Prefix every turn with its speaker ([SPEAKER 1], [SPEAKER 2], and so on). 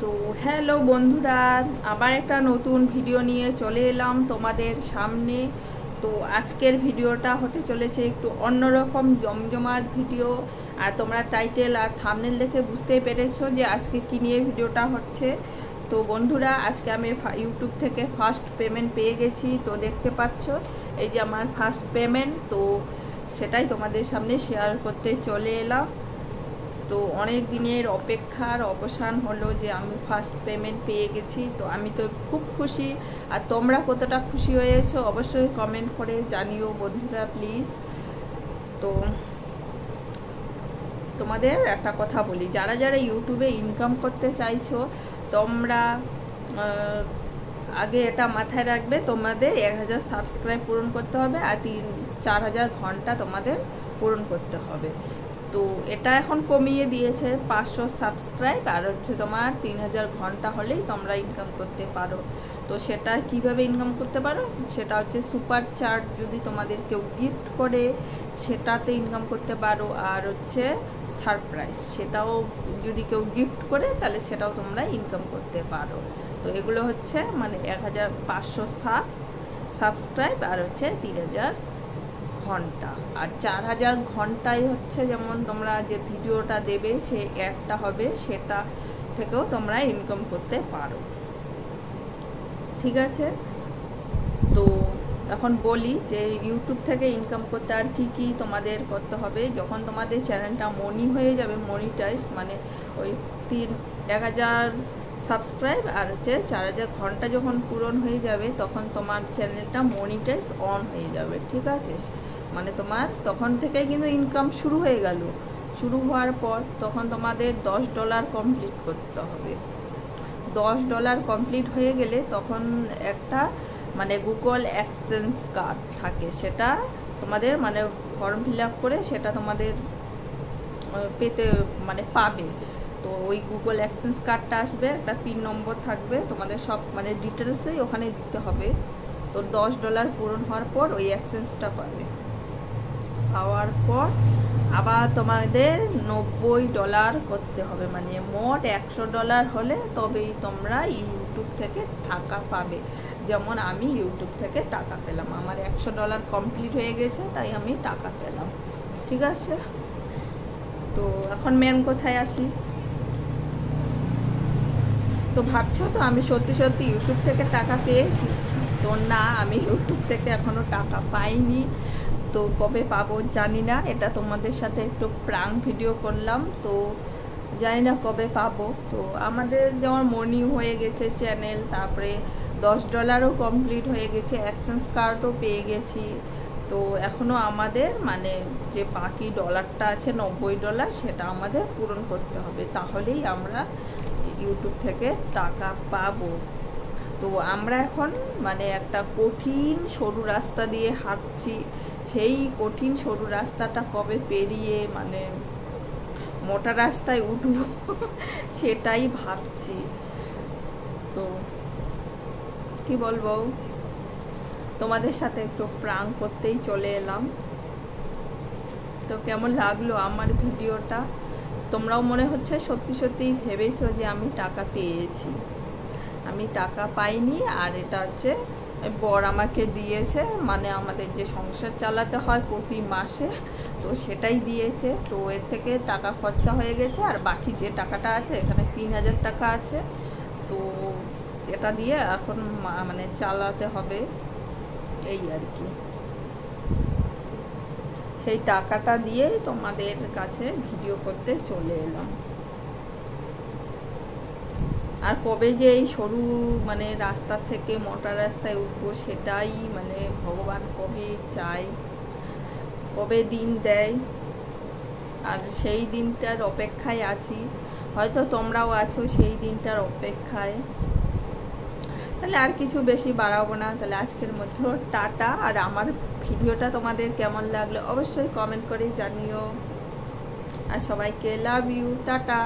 [SPEAKER 1] তো হ্যালো বন্ধুরা, আবার একটা নতুন ভিডিও নিয়ে চলে এলাম তোমাদের সামনে। তো আজকের ভিডিওটা হতে চলেছে একটু অন্যরকম জমজমাট ভিডিও। আর তোমরা টাইটেল আর থাম্বনেল দেখে বুঝতেই পেরেছো যে আজকে কী নিয়ে ভিডিওটা হচ্ছে। তো বন্ধুরা, আজকে আমি ইউটিউব থেকে ফার্স্ট পেমেন্ট পেয়ে গেছি। তো দেখতে পাচ্ছ এই যে আমার ফার্স্ট পেমেন্ট, তো সেটাই তোমাদের সামনে শেয়ার করতে চলে এলাম। তো অনেক দিনের অপেক্ষার অবসান হলো যে আমি ফার্স্ট পেমেন্ট পেয়ে গেছি। তো আমি তো খুব খুশি। আর তোমরা কতটা খুশি হয়েছো অবশ্যই কমেন্ট করে জানিও বন্ধুরা, প্লিজ। তো তোমাদের একটা কথা বলি, যারা যারা ইউটিউবে ইনকাম করতে চাইছো, তোমরা আগে এটা মাথায় রাখবে, তোমাদের 1000 সাবস্ক্রাইব পূরণ করতে হবে আর 4000 ঘন্টা তোমাদের পূরণ করতে হবে। তো এটা এখন কমিয়ে দিয়েছে, 500 সাবস্ক্রাইব আর হচ্ছে তোমার 3000 ঘন্টা হলেই তোমরা ইনকাম করতে পারো। তো সেটা কিভাবে ইনকাম করতে পারো, সেটা হচ্ছে সুপার চার্ট যদি তোমাদের কেউ গিফট করে সেটাতে ইনকাম করতে পারো। আর হচ্ছে সারপ্রাইজ, সেটাও যদি কেউ গিফট করে তাহলে সেটাও তোমরা ইনকাম করতে পারো। তো এগুলো হচ্ছে মানে 1500 সাবস্ক্রাইব আর হচ্ছে 3000 ঘন্টা। আর 4000 ঘন্টায় হচ্ছে যেমন তোমরা যে ভিডিওটা দেবে সে অ্যাডটা হবে, সেটা থেকেও তোমরা ইনকাম করতে পারো। ঠিক আছে, তো এখন বলি যে ইউটিউব থেকে ইনকাম করতে আর কি তোমাদের করতে হবে। যখন তোমাদের চ্যানেলটা মনি হয়ে যাবে, মনিটাইজ মানে ওই 1000 সাবস্ক্রাইব আর হচ্ছে 4000 ঘন্টা যখন পূরণ হয়ে যাবে, তখন তোমার চ্যানেলটা মনিটাইজ অন হয়ে যাবে। ঠিক আছে, মানে তোমার তখন থেকে কিন্তু ইনকাম শুরু হয়ে গেল। শুরু হওয়ার পর তখন তোমাদের $10 কমপ্লিট করতে হবে। $10 কমপ্লিট হয়ে গেলে তখন একটা মানে গুগল অ্যাডসেন্স কার্ড থাকে, সেটা তোমাদের মানে ফর্ম ফিল আপ করে সেটা তোমাদের পেতে মানে পাবে। তো ওই গুগল অ্যাডসেন্স কার্ডটা আসবে, একটা পিন নম্বর থাকবে, তোমাদের সব মানে ডিটেলসেই ওখানে দিতে হবে। তো $10 পূরণ হওয়ার পর ওই অ্যাডসেন্সটা পাবে। পাওয়ার পর আবার তোমাদের $90 করতে হবে, মানে মোট $100 হলে তবেই তোমরা ইউটিউব থেকে টাকা পাবে। যেমন আমি ইউটিউব থেকে টাকা পেলাম, আমার $100 কমপ্লিট হয়ে গেছে, তাই আমি টাকা পেলাম। ঠিক আছে, তো এখন মেন কোথায় আসি। তো ভাবছো তো আমি সত্যি সত্যি ইউটিউব থেকে টাকা পেয়েছি? তো না, আমি ইউটিউব থেকে এখনো টাকা পাইনি। তো কবে পাবো জানি না, এটা তোমাদের সাথে একটু প্রাঙ্ক ভিডিও করলাম। তো জানি না কবে পাবো। তো আমাদের যেমন মনি হয়ে গেছে চ্যানেল, তারপরে $10ও কমপ্লিট হয়ে গেছে, অ্যাডসেন্স কার্ডও পেয়ে গেছি। তো এখনও আমাদের মানে যে বাকি ডলারটা আছে $90, সেটা আমাদের পূরণ করতে হবে, তাহলেই আমরা ইউটিউব থেকে টাকা পাবো। তো আমরা এখন মানে একটা কঠিন সরু রাস্তা দিয়ে হাঁটছি, সেই কঠিন সরু রাস্তাটা কবে পেরিয়ে মানে মোটা রাস্তায় উঠব সেটাই ভাবছি। তো কি বলবো, তোমাদের সাথে একটু প্রাঙ্ক করতেই চলে এলাম। তো কেমন লাগলো আমার ভিডিওটা? তোমরাও মনে হচ্ছে সত্যি সত্যি ভেবেছো যে আমি টাকা পেয়েছি। আমি টাকা পাইনি, আর এটা হচ্ছে বর আমাকে দিয়েছে, মানে আমাদের যে সংসার চালাতে হয় প্রতি মাসে, তো সেটাই দিয়েছে। তো এর থেকে টাকা খরচা হয়ে গেছে, আর বাকি যে টাকাটা আছে এখানে 3000 টাকা আছে। তো এটা দিয়ে এখন মানে চালাতে হবে, এই আর কি। সেই টাকাটা দিয়ে তোমাদের কাছে ভিডিও করতে চলে এলাম। আর কবে যে এই সরু মানে রাস্তা থেকে মোটা রাস্তায় উঠবো সেটাই মানে ভগবান কবে চায়, কবে দিন দেয়, আর সেই দিনটার অপেক্ষায় আছি। হয়তো তোমরাও আছো সেই দিনটার অপেক্ষায়। তাহলে আর কিছু বেশি বাড়াবো না, তাহলে আজকের মধ্যে টাটা। আর আমার ভিডিওটা তোমাদের কেমন লাগলো অবশ্যই কমেন্ট করে জানিও। আর সবাইকে লাভ ইউ, টাটা।